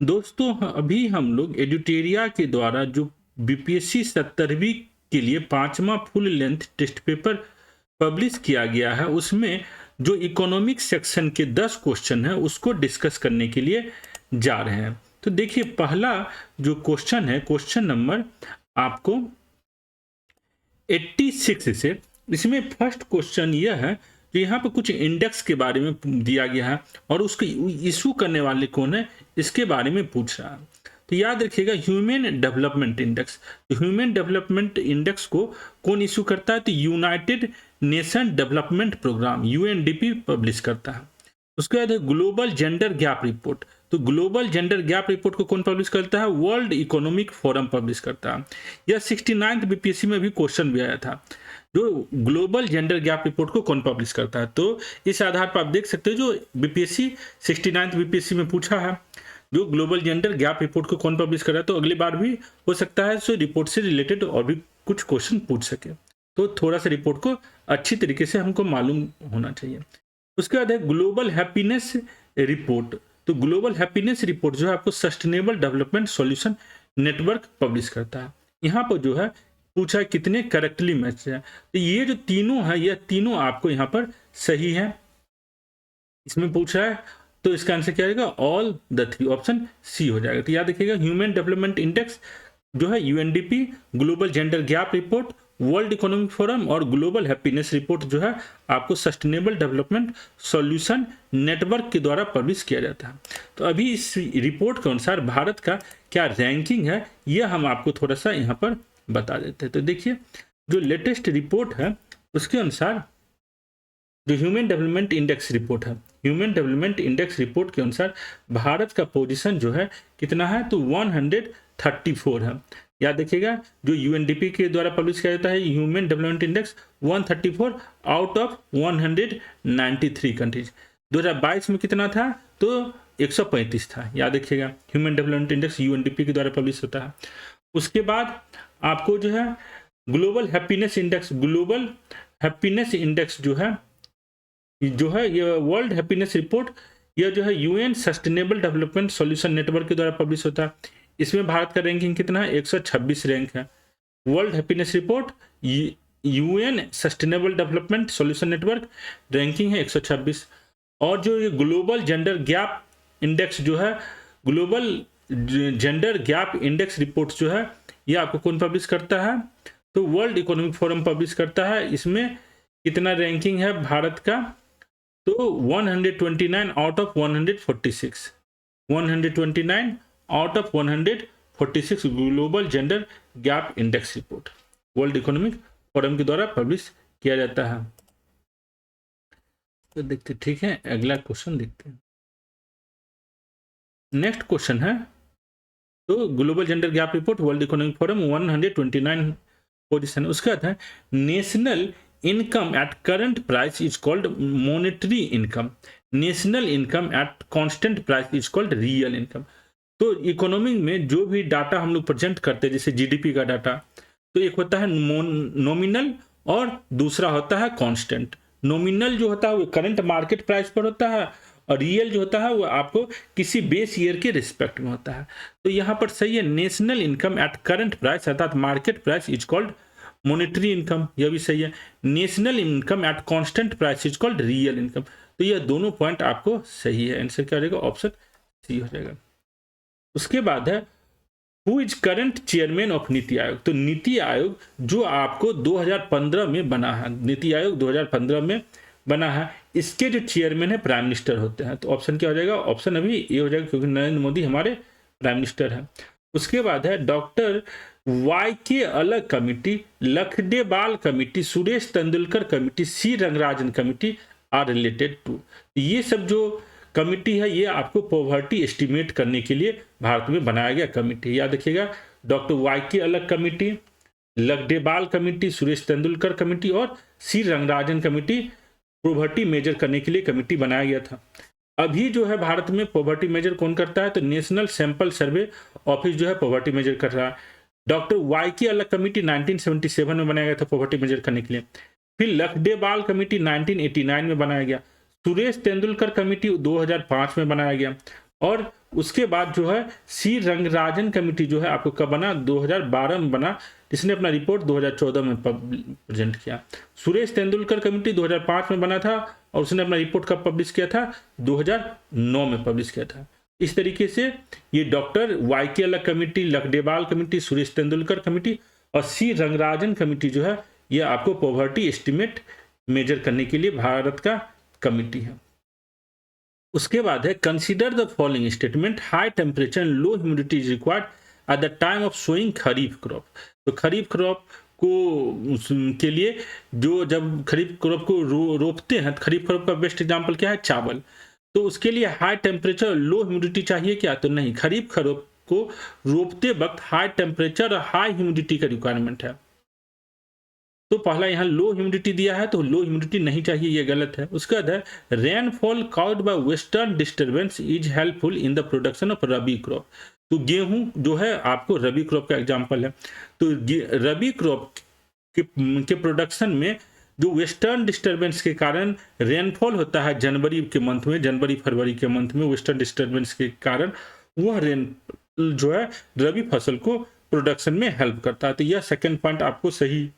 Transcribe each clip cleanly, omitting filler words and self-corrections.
दोस्तों अभी हम लोग एडुटेरिया के द्वारा जो बीपीएससी 70वीं के लिए 5वां full length test paper publish किया गया है, उसमें जो इकोनॉमिक सेक्शन के 10 क्वेश्चन है उसको डिस्कस करने के लिए जा रहे हैं। तो देखिए, पहला जो क्वेश्चन है, क्वेश्चन नंबर आपको 86 से, इसमें फर्स्ट क्वेश्चन यह है कि यहाँ पर कुछ इंडेक्स के बारे में दिया गया है और उसको इशू करने वाले कौन है इसके बारे में पूछ रहा है। तो याद रखिएगा, ह्यूमन डेवलपमेंट इंडेक्स। तो ह्यूमन डेवलपमेंट इंडेक्स को कौन इशू करता है? तो United Nation Development Programme UNDP publish करता है। उसके बाद है ग्लोबल जेंडर गैप रिपोर्ट। तो ग्लोबल जेंडर गैप रिपोर्ट को कौन पब्लिश करता है? वर्ल्ड इकोनॉमिक फोरम पब्लिश करता है। यह 69th बीपीएससी में भी क्वेश्चन भी आया था, जो ग्लोबल जेंडर गैप रिपोर्ट को कौन पब्लिश करता है। तो इस आधार पर आप देख सकते हो जो बीपीएससी 69th बीपीएससी में पूछा है, जो ग्लोबल जेंडर गैप रिपोर्ट को कौन पब्लिश कर रहा है, तो अगली बार भी हो सकता है सो रिपोर्ट से रिलेटेड और भी कुछ क्वेश्चन पूछ सके। तो थोड़ा सा रिपोर्ट को अच्छी तरीके से हमको मालूम होना चाहिए। उसके बाद है ग्लोबल हैप्पीनेस रिपोर्ट। तो ग्लोबल हैप्पीनेस रिपोर्ट जो है आपको sustainable development solution network publish करता है। यहाँ पर जो है पूछा है कितने करेक्टली मैच है। तो ये जो तीनों है, यह तीनों आपको यहाँ पर सही है। इसमें पूछा है तो इसका आंसर क्या आएगा? All the three, option C हो जाएगा। तो याद रखिएगा, ह्यूमन डेवलपमेंट इंडेक्स जो है UNDP, global gender gap report, world economic forum और ग्लोबल हैप्पीनेस रिपोर्ट जो है आपको सस्टेनेबल डेवलपमेंट सॉल्यूशन नेटवर्क के द्वारा पब्लिश किया जाता है। तो अभी इस रिपोर्ट के अनुसार भारत का क्या रैंकिंग है, यह हम आपको थोड़ा सा यहाँ पर बता देते हैं। तो देखिए, जो लेटेस्ट रिपोर्ट है उसके अनुसार जो ह्यूमन डेवलपमेंट इंडेक्स रिपोर्ट है, ह्यूमन डेवलपमेंट इंडेक्स रिपोर्ट के अनुसार भारत का पोजीशन जो है कितना है? तो 134 है। याद देखिएगा, जो यूएनडीपी के द्वारा पब्लिश किया जाता है human development index 134 out of 193 countries. 2022 में कितना था? तो 135 था। याद रखिएगा, ह्यूमन डेवलपमेंट इंडेक्स यूएनडीपी के द्वारा पब्लिश होता है। उसके बाद आपको जो है global happiness index, global happiness index जो है ये वर्ल्ड हैप्पीनेस रिपोर्ट, यह जो है UN sustainable development solution network के द्वारा पब्लिश होता है। इसमें भारत का रैंकिंग कितना है? 126 रैंक है। World happiness report UN sustainable development solution network, ranking है 126। और जो ये ग्लोबल जेंडर गैप इंडेक्स जो है, global gender gap index report जो है, ये आपको कौन पब्लिश करता है? तो वर्ल्ड इकोनॉमिक फोरम पब्लिश करता है। इसमें कितना रैंकिंग है भारत का? तो 129 out of 146, 129 out of 146 global gender gap index report world economic forum के द्वारा पब्लिश किया जाता है। तो देखते, ठीक है, अगला क्वेश्चन देखते हैं। नेक्स्ट क्वेश्चन है, तो global gender gap report world economic forum 129 position. उसका है national income at current price is called monetary income, national income at constant price is called real income. तो इकोनॉमी में जो भी डाटा हम लोग प्रेजेंट करते हैं, जैसे जीडीपी का डाटा, तो एक होता है नॉमिनल और दूसरा होता है कांस्टेंट। नॉमिनल जो होता है वो करंट मार्केट प्राइस पर होता है और रियल जो होता है वो आपको किसी बेस ईयर के रिस्पेक्ट में होता है। तो यहाँ पर सही है, national income at current price अर्थात market price is called monetary income, यह भी सही है। National income at constant price is called real income. तो यह दोनों पॉइंट आपको सही है, आंसर क्या हो जाएगा? ऑप्शन सी हो जाएगा। उसके बाद है who is current chairman of NITI Aayog. तो नीति आयोग जो आपको 2015 में बना है, नीति आयोग 2015 में बना है, इसके जो चेयरमैन है प्राइम मिनिस्टर होते हैं। तो ऑप्शन क्या हो जाएगा? ऑप्शन अभी ये हो जाएगा, क्योंकि नरेंद्र मोदी हमारे प्राइम मिनिस्टर हैं। उसके बाद है doctor Y K Alagh committee, Lakdawala committee, Suresh Tendulkar committee, C Rangarajan committee are related to. ये सब जो कमिटी है ये आपको पॉवर्टी एस्टिमेट करने के लिए भारत में बनाया गया कमिटी। याद रखिएगा, doctor Y K Alagh committee, Lakdawala committee, Suresh Tendulkar committee और C Rangarajan committee poverty measure करने के लिए कमिटी बनाया गया था। अभी जो है भारत में पॉवर्टी मेजर कौन करता है? तो नेशनल सैंपल सर्वे ऑफिस जो है पॉवर्टी मेजर कर रहा है। डॉक्टर वाई की अलग कमिटी 1977 में बनाया गया था पॉवर्टी मेजर करने के लिए। फिर लखडेवाल कमिटी 1989 में बनाया गया। सुरेश तेंदुलकर कमिटी 2005 में बनाया गया और उसके बाद जो है सी रंगराजन कमेटी जो है आपको कब बना, 2012 में बना, जिसने अपना रिपोर्ट 2014 में प्रेजेंट किया। सुरेश तेंदुलकर कमेटी 2005 में बना था और उसने अपना रिपोर्ट कब पब्लिश किया था, 2009 में पब्लिश किया था। इस तरीके से ये doctor Y K Alagh committee, Lakdawala committee, Suresh Tendulkar committee और सी रंगराजन कमेटी जो है ये आपको पॉवर्टी एस्टिमेट मेजर करने के लिए भारत का कमेटी है। उसके बाद है consider the following statement, high temperature and low humidity is required at the time of sowing kharif crop. तो खरीफ क्रॉप को के लिए जो जब खरीफ क्रॉप को रोपते हैं, खरीफ क्रॉप का बेस्ट एग्जांपल क्या है, चावल। तो उसके लिए हाई टेम्परेचर लो ह्यूमिडिटी चाहिए क्या, तो नहीं, खरीफ क्रॉप को रोपते वक्त हाई टेम्परेचर और हाई ह्यूमिडिटी का रिक्वायरमेंट है। तो पहला यहाँ लो ह्यूमिडिटी दिया है तो लो ह्यूमिडिटी नहीं चाहिए, ये गलत है। उसके बाद है rainfall cowed bye western disturbance is helpful in the production of rabi crop. तो गेहूं जो है आपको रबी क्रॉप का एग्जांपल है। तो रबी क्रॉप के प्रोडक्शन में जो वेस्टर्न डिस्टर्बेंस के कारण रेनफॉल होता है जनवरी के मंथ में, जनवरी फरवरी के मंथ में वेस्टर्न डिस्टर्बेंस के कारण वह रेन जो है रबी फसल को प्रोडक्शन में हेल्प करता है। तो यह सेकेंड पॉइंट आपको सही,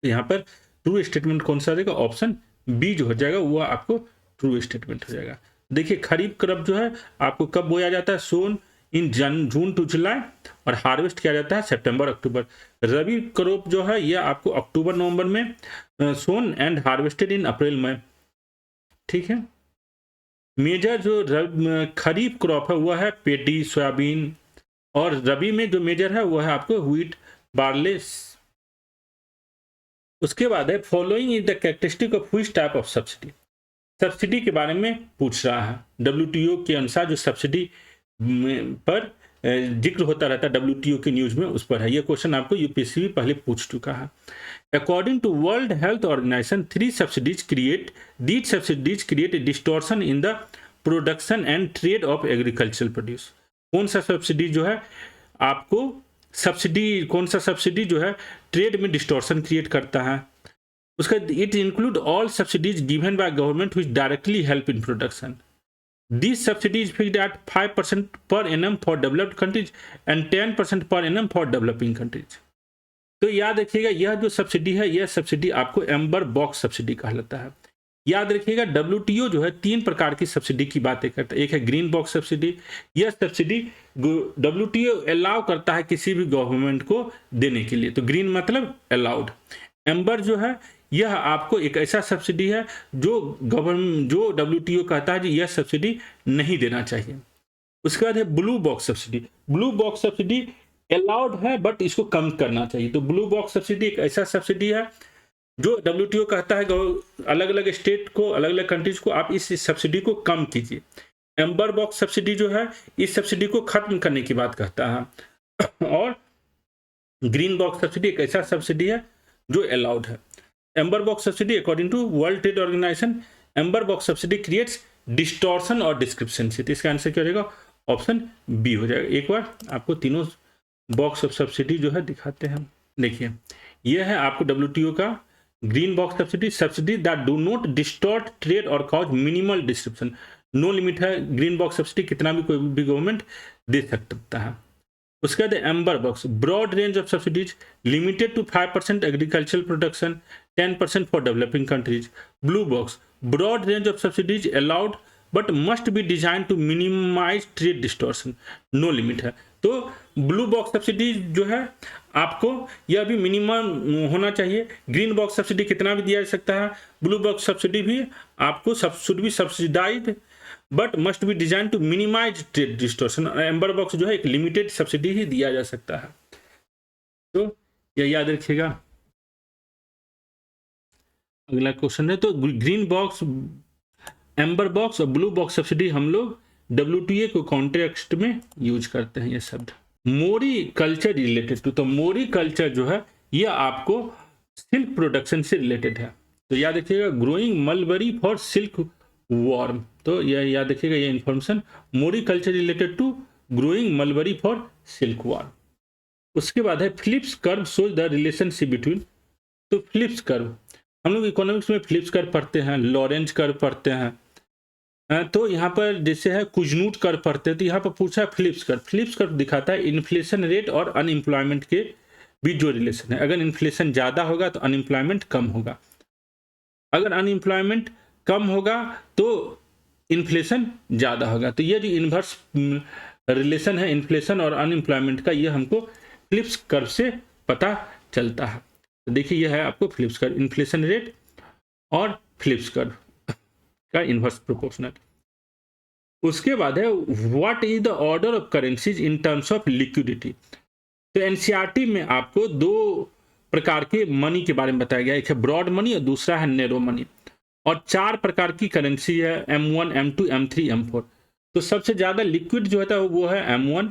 यहाँ पर ट्रू स्टेटमेंट कौन सा रहेगा, ऑप्शन बी जो हो जाएगा वो आपको ट्रू स्टेटमेंट हो जाएगा। देखिए खरीफ क्रॉप जो है आपको कब बोया जाता है, सोन इन जून टू जुलाई और हार्वेस्ट किया जाता है सितंबर अक्टूबर। रबी क्रॉप जो है ये आपको अक्टूबर नवंबर में सोन एंड हार्वेस्टेड इन अप्रैल में, ठीक है। मेजर जो खरीफ क्रॉप है वह है पेडी, सोयाबीन, और रबी में जो मेजर है वह है आपको व्हीट, बार्ले। उसके बाद है following is the characteristic of which type of subsidy. Subsidy के बारे में पूछ रहा है। डब्ल्यूटीओ के अनुसार जो सब्सिडी पर जिक्र होता रहता है डब्ल्यूटीओ की न्यूज में, उस पर है। यह क्वेश्चन आपको यूपीएससी भी पहले पूछ चुका है। According to World Health Organization, three subsidies create a distortion in the production and trade of agricultural produce. कौन सा सब्सिडी जो है आपको कौन सा सब्सिडी जो है ट्रेड में डिस्टॉर्शन क्रिएट करता है। उसका it include all subsidies given by government which directly help in production. These subsidies fixed at 5% per annum for developed countries and 10% per annum for developing countries। तो याद रखिएगा यह जो सब्सिडी है यह सब्सिडी आपको एम्बर बॉक्स सब्सिडी कहलाता है। याद रखिएगा डब्ल्यूटीओ जो है तीन प्रकार की सब्सिडी की बातें करता है। एक है ग्रीन बॉक्स सब्सिडी, यह सब्सिडी डब्ल्यूटीओ अलाउ करता है किसी भी गवर्नमेंट को देने के लिए, तो ग्रीन मतलब अलाउड। एम्बर जो है यह आपको एक ऐसा सब्सिडी है जो डब्ल्यूटीओ कहता है कि यह सब्सिडी नहीं देना चाहिए। उसके बाद है blue box subsidy. Blue box subsidy allowed है बट इसको कम करना चाहिए। तो ब्लू बॉक्स सब्सिडी एक ऐसा सब्सिडी है जो डब्ल्यूटीओ कहता है अलग अलग स्टेट को, अलग अलग कंट्रीज को आप इस सब्सिडी को कम कीजिए। एम्बर बॉक्स सब्सिडी जो है इस सब्सिडी को खत्म करने की बात कहता है। और ग्रीन बॉक्स सब्सिडी एक ऐसा सब्सिडी है जो अलाउड है। Amber box subsidy according to World Trade Organization, amber box subsidy creates distortion और डिस्क्रिप्शनसी। तो इसका आंसर क्या रहेगा, ऑप्शन बी हो जाएगा। एक बार आपको तीनों बॉक्स ऑफ सब्सिडी जो है दिखाते हैं। देखिए यह है आपको डब्ल्यूटीओ का green box subsidy that do not distort trade और cause minimal description. No limit है ग्रीन बॉक्स सब्सिडी, कितना भी कोई भी गवर्नमेंट दे सकता है। उसके बाद amber box broad range of subsidies limited to 5% agricultural production, 10% for developing countries. Blue box broad range of subsidies allowed but must be design to minimise trade distortion, no limit है। तो blue box subsidy जो है आपको यह भी minimum होना चाहिए। Green box subsidy कितना भी दिया जा सकता है, ब्लू बॉक्स सब्सिडी भी आपको should be subsidised but must be design to minimise trade distortion. Amber box जो है एक लिमिटेड सब्सिडी ही दिया जा सकता है। तो यह याद रखिएगा। अगला क्वेश्चन है तो ग्रीन बॉक्स, एम्बर बॉक्स और ब्लू बॉक्स सब्सिडी हम लोग डब्ल्यूटीओ को कॉन्टेक्स्ट में यूज करते हैं ये शब्द। मोरी कल्चर रिलेटेड टू, तो मोरी कल्चर जो है यह आपको सिल्क प्रोडक्शन से रिलेटेड है। तो याद रखिएगा growing mulberry for silk worm, तो यह याद रखिएगा ये information. Moriculture related to growing mulberry for silk worm. उसके बाद है Phillips curve shows the relationship between, तो फिलिप्स कर्व हम लोग इकोनॉमिक्स में फिलिप्स कर्व पढ़ते हैं, लॉरेंज कर्व पढ़ते हैं, तो यहाँ पर जैसे है कुजनूट कर्व पढ़ते हैं तो यहाँ पर पूछा है फिलिप्स कर्व। फिलिप्स कर्व दिखाता है इन्फ्लेशन रेट और अनएम्प्लॉयमेंट के बीच जो रिलेशन है। अगर इन्फ्लेशन ज़्यादा होगा तो अनएम्प्लॉयमेंट कम होगा, अगर अनएम्प्लॉयमेंट कम होगा तो इन्फ्लेशन ज़्यादा होगा। तो ये जो इन्वर्स रिलेशन है इन्फ्लेशन और अनएम्प्लॉयमेंट का, ये हमको फिलिप्स कर्व से पता चलता है। तो देखिए यह है आपको फिलिप्स कर्व, इन्फ्लेशन रेट और फिलिप्स कर्व का इन्वर्स प्रोपोर्शनल। उसके बाद है what is the order of currencies in terms of liquidity. तो एनसीईआरटी में आपको दो प्रकार के मनी के बारे में बताया गया, एक है ब्रॉड मनी और दूसरा है नैरो मनी, और 4 प्रकार की करेंसी है, M1, M2, M3, M4। तो सबसे ज्यादा लिक्विड जो होता है वो है M1,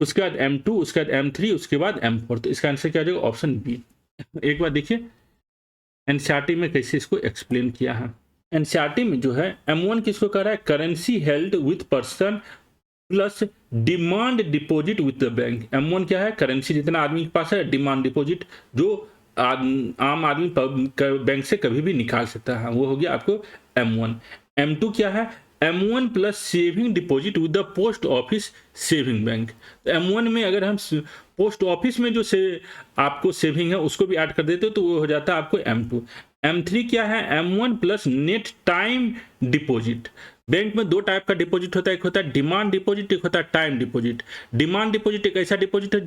उसके बाद M2, उसके बाद M3, उसके बाद M4। तो इसका आंसर क्या हो जाएगा, ऑप्शन बी। एक बार देखिए एनसीईआरटी में कैसे इसको एक्सप्लेन किया है। एनसीईआरटी में जो है M1 किसको कह रहा है, currency held with person plus demand deposit with the bank. M1 क्या है, करेंसी जितना आदमी के पास है, डिमांड डिपॉजिट जो आम आदमी बैंक से कभी भी निकाल सकता है, वो हो गया आपको M1। M2 क्या है, M1 plus saving deposit with the post office saving bank. तो M1 में अगर हम पोस्ट ऑफिस में जो आपको सेविंग है उसको भी ऐड कर देते हो तो वो हो जाता है आपको M2। M3 क्या है, M1 plus net time deposit. Bank में 2 टाइप का डिपॉजिट होता है, एक होता है डिमांड डिपॉजिट, एक होता है टाइम डिपॉजिट। डिमांड डिपॉजिट एक ऐसा डिपॉजिट है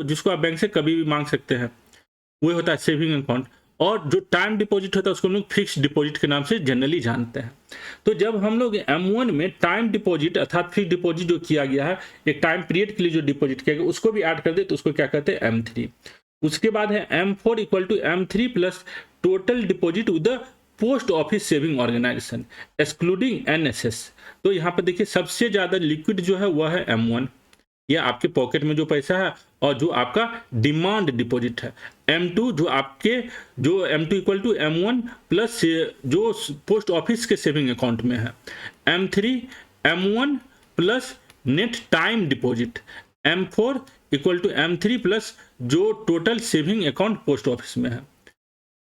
जिसको आप बैंक से कभी भी मांग सकते हैं, वो होता है सेविंग अकाउंट। और जो टाइम डिपॉजिट होता है उसको हम लोग फिक्स डिपॉजिट के नाम से जनरली जानते हैं। तो जब हम लोग M1 में टाइम डिपॉजिट अर्थात फिक्स डिपॉजिट जो किया गया है, एक टाइम पीरियड के लिए जो डिपॉजिट किया गया उसको भी ऐड कर दे तो उसको क्या कहते हैं, M3। उसके बाद है M4 equal to M3 plus total deposit with the post office saving organisation excluding NSS। तो यहाँ पर देखिए सबसे ज्यादा लिक्विड जो है वह है M1, यह आपके पॉकेट में जो पैसा है, और जो आपका डिमांड डिपॉजिट है M2, जो M2 equal to M1 plus जो पोस्ट ऑफिस के सेविंग अकाउंट में है। M3 M1 plus net time deposit. M4 equal to M3 plus जो total saving account post office में है।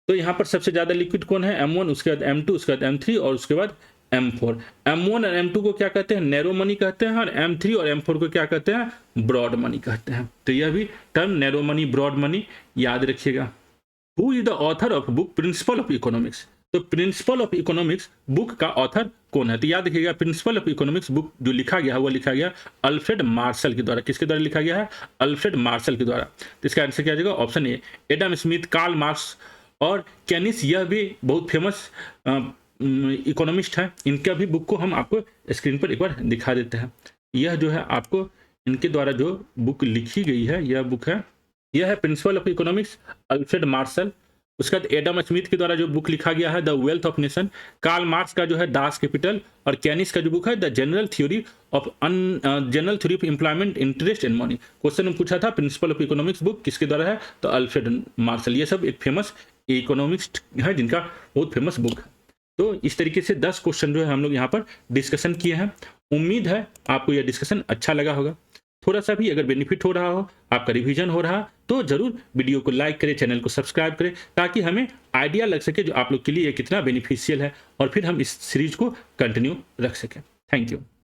तो यहाँ पर सबसे ज्यादा लिक्विड कौन है, M1, उसके बाद M2, उसके बाद M3 और उसके बाद M4। M1 और M2 को क्या कहते हैं, नैरो मनी कहते हैं, और M3 और M4 को क्या कहते हैं, ब्रॉड मनी कहते हैं। तो यह भी term narrow money, broad money याद रखिएगा। Who is the author of book principle of economics. तो प्रिंसिपल ऑफ इकोनॉमिक्स बुक का ऑथर कौन है, तो याद रखिएगा प्रिंसिपल ऑफ इकोनॉमिक्स बुक जो लिखा गया है वो लिखा गया अल्फ्रेड मार्शल के द्वारा। किसके द्वारा लिखा गया है, अल्फ्रेड मार्शल के द्वारा। तो इसका आंसर क्या जाएगा, option A. Adam Smith, Karl Marx और केनिस, यह भी बहुत फेमस इकोनॉमिस्ट है, इनका भी बुक को हम आपको स्क्रीन पर एक बार दिखा देते हैं। यह जो है आपको इनके द्वारा जो बुक लिखी गई है, यह बुक है, यह है principal of economics Alfred Marshall. उसके बाद एडम स्मिथ के द्वारा जो बुक लिखा गया है the wealth of nation. Karl Marx का जो है दास कैपिटल, और कैनिस का जो बुक है the general theory of employment, interest and money. Question में पूछा था प्रिंसिपल ऑफ इकोनॉमिक्स बुक किसके द्वारा है, तो अल्फ्रेड मार्शल। ये सब एक फेमस इकोनॉमिस्ट है जिनका बहुत फेमस बुक है। तो इस तरीके से 10 क्वेश्चन जो है हम लोग यहाँ पर डिस्कशन किए हैं। उम्मीद है आपको यह डिस्कशन अच्छा लगा होगा। थोड़ा सा भी अगर बेनिफिट हो रहा हो, आपका रिवीजन हो रहा, तो जरूर वीडियो को लाइक करें, चैनल को सब्सक्राइब करें, ताकि हमें आइडिया लग सके जो आप लोग के लिए ये कितना बेनिफिशियल है, और फिर हम इस सीरीज को कंटिन्यू रख सकें। Thank you.